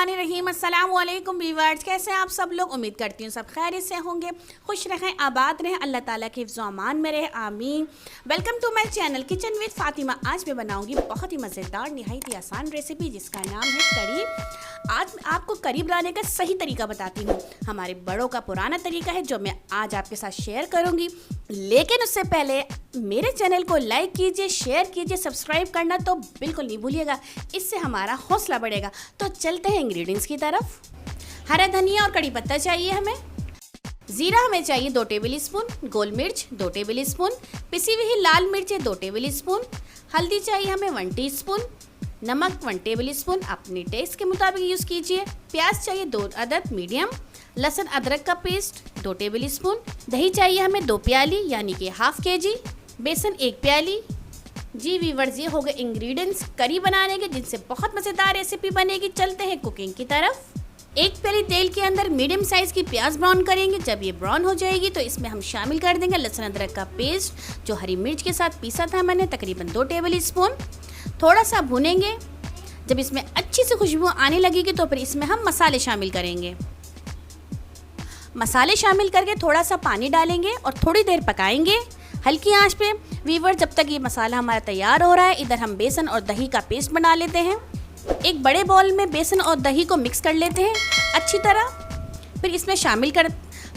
बिस्मिल्लाहिर्रहमानिर्रहीम। अस्सलाम वालेकुम व्यूअर्स, कैसे हैं आप सब लोग। उम्मीद करती हूँ सब खैरियत से होंगे, खुश रहें, आबाद रहें, अल्लाह ताला के हिफ्ज़ व अमान में रहे, आमीन। Welcome to my channel kitchen with Fatima. आज मैं बनाऊंगी बहुत ही मज़ेदार, निहायत ही आसान रेसिपी जिसका नाम है करी। आज मैं आपको करी बनाने का सही तरीका बताती हूँ। हमारे बड़ों का पुराना तरीका है जो मैं आज आपके साथ शेयर करूँगी, लेकिन उससे पहले मेरे चैनल को लाइक कीजिए, शेयर कीजिए, सब्सक्राइब करना तो बिल्कुल नहीं भूलिएगा, इससे हमारा हौसला बढ़ेगा। तो चलते हैं इंग्रेडिएंट्स की तरफ। हरा धनिया और कड़ी पत्ता चाहिए हमें, ज़ीरा हमें चाहिए 2 टेबल स्पून, गोल मिर्च 2 टेबल स्पून, पिसी हुई लाल मिर्चें 2 टेबल स्पून, हल्दी चाहिए हमें 1 टीस्पून, नमक 1 टेबल स्पून अपने टेस्ट के मुताबिक यूज़ कीजिए। प्याज चाहिए 2 अदद मीडियम, लहसुन अदरक का पेस्ट 2 टेबल स्पून, दही चाहिए हमें 2 प्याली यानी कि हाफ केजी, बेसन 1 प्याली। जी व्यूअर्स, ये हो गए इंग्रेडिएंट्स करी बनाने के, जिनसे बहुत मज़ेदार रेसिपी बनेगी। चलते हैं कुकिंग की तरफ। 1 प्याली तेल के अंदर मीडियम साइज़ की प्याज ब्राउन करेंगे। जब ये ब्राउन हो जाएगी तो इसमें हम शामिल कर देंगे लहसुन अदरक का पेस्ट, जो हरी मिर्च के साथ पीसा था मैंने, तकरीबन 2 टेबल स्पून। थोड़ा सा भूनेंगे। जब इसमें अच्छी सी खुशबू आने लगेगी तो फिर इसमें हम मसाले शामिल करेंगे। मसाले शामिल करके थोड़ा सा पानी डालेंगे और थोड़ी देर पकाएंगे हल्की आंच पे। वीवर, जब तक ये मसाला हमारा तैयार हो रहा है, इधर हम बेसन और दही का पेस्ट बना लेते हैं। एक बड़े बाउल में बेसन और दही को मिक्स कर लेते हैं अच्छी तरह। फिर इसमें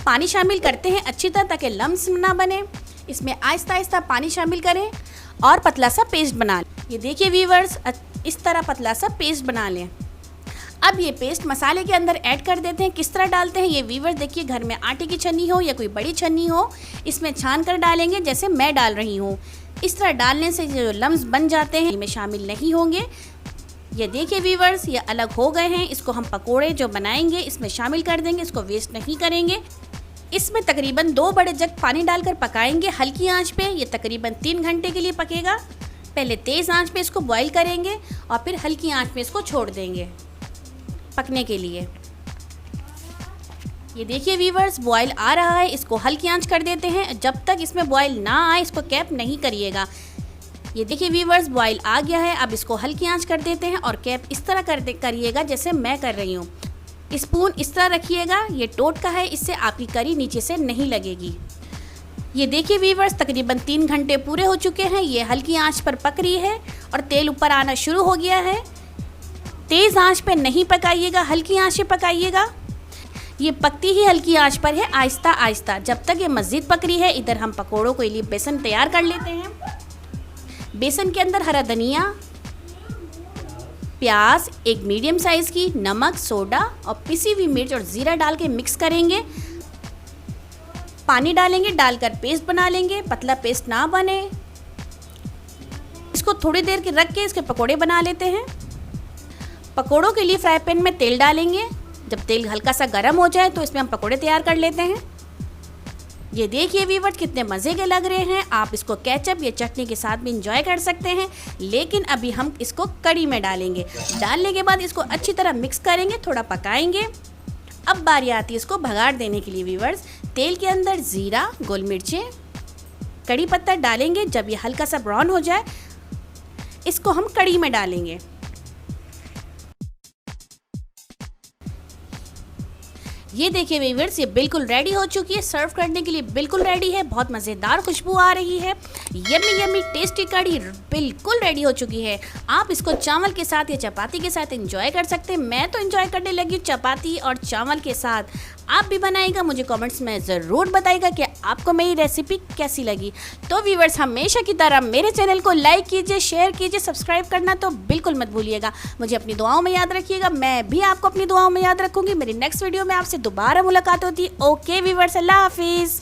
पानी शामिल करते हैं अच्छी तरह, ताकि लम्स ना बने। इसमें आहिस्ता आहिस्ता पानी शामिल करें और पतला सा पेस्ट बना लें। ये देखिए वीवर्स, इस तरह पतला सा पेस्ट बना लें। अब ये पेस्ट मसाले के अंदर ऐड कर देते हैं। किस तरह डालते हैं ये वीवर्स देखिए, घर में आटे की छन्नी हो या कोई बड़ी छन्नी हो, इसमें छान कर डालेंगे जैसे मैं डाल रही हूँ। इस तरह डालने से जो लम्स बन जाते हैं इनमें शामिल नहीं होंगे। ये देखिए वीवर्स, ये अलग हो गए हैं। इसको हम पकोड़े जो बनाएंगे इसमें शामिल कर देंगे, इसको वेस्ट नहीं करेंगे। इसमें तकरीबन 2 बड़े जग पानी डालकर पकाएंगे हल्की आंच पे। ये तकरीबन 3 घंटे के लिए पकेगा। पहले तेज़ आंच पे इसको बॉईल करेंगे और फिर हल्की आंच पे इसको छोड़ देंगे पकने के लिए। ये देखिए वीवर्स, बॉईल आ रहा है, इसको हल्की आंच कर देते हैं। जब तक इसमें बॉईल ना आए इसको कैप नहीं करिएगा। ये देखिए वीवर्स, बॉईल आ गया है। अब इसको हल्की आंच कर देते हैं और कैप इस तरह करिएगा जैसे मैं कर रही हूँ। स्पून इस तरह रखिएगा, ये टोट का है, इससे आपकी करी नीचे से नहीं लगेगी। ये देखिए वीवर्स, तकरीबन 3 घंटे पूरे हो चुके हैं। ये हल्की आंच पर पक रही है और तेल ऊपर आना शुरू हो गया है। तेज़ आंच पे नहीं पकाइएगा, हल्की आंच पे पकाइएगा। ये पकती ही हल्की आंच पर है, आहिस्ता आहिस्ता। जब तक ये मज़ीद पक रही है, इधर हम पकोड़ों के लिए बेसन तैयार कर लेते हैं। बेसन के अंदर हरा धनिया, प्याज 1 मीडियम साइज़ की, नमक, सोडा और पिसी हुई मिर्च और ज़ीरा डाल के मिक्स करेंगे। पानी डालेंगे, डालकर पेस्ट बना लेंगे, पतला पेस्ट ना बने। इसको थोड़ी देर के रख के इसके पकोड़े बना लेते हैं। पकोड़ों के लिए फ्राई पैन में तेल डालेंगे। जब तेल हल्का सा गर्म हो जाए तो इसमें हम पकोड़े तैयार कर लेते हैं। ये देखिए वीवर्स, कितने मज़े के लग रहे हैं। आप इसको केचप या चटनी के साथ भी इंजॉय कर सकते हैं, लेकिन अभी हम इसको कड़ी में डालेंगे। डालने के बाद इसको अच्छी तरह मिक्स करेंगे, थोड़ा पकाएंगे। अब बारी आती है इसको भगाड़ देने के लिए वीवर्स। तेल के अंदर ज़ीरा, गोल मिर्चें, कड़ी पत्ता डालेंगे। जब ये हल्का सा ब्राउन हो जाए इसको हम कड़ी में डालेंगे। ये देखिए वीवर्स, ये बिल्कुल रेडी हो चुकी है, सर्व करने के लिए बिल्कुल रेडी है। बहुत मज़ेदार खुशबू आ रही है। यम्मी यम्मी टेस्टी कड़ी बिल्कुल रेडी हो चुकी है। आप इसको चावल के साथ या चपाती के साथ एंजॉय कर सकते हैं। मैं तो एंजॉय करने लगी हूँ चपाती और चावल के साथ। आप भी बनाइएगा, मुझे कमेंट्स में ज़रूर बताइएगा कि आपको मेरी रेसिपी कैसी लगी। तो व्यूवर्स, हमेशा की तरह मेरे चैनल को लाइक कीजिए, शेयर कीजिए, सब्सक्राइब करना तो बिल्कुल मत भूलिएगा। मुझे अपनी दुआओं में याद रखिएगा, मैं भी आपको अपनी दुआओं में याद रखूँगी। मेरी नेक्स्ट वीडियो में आपसे दोबारा मुलाकात होती है। ओके व्यूवर्स, अल्लाह हाफिज़।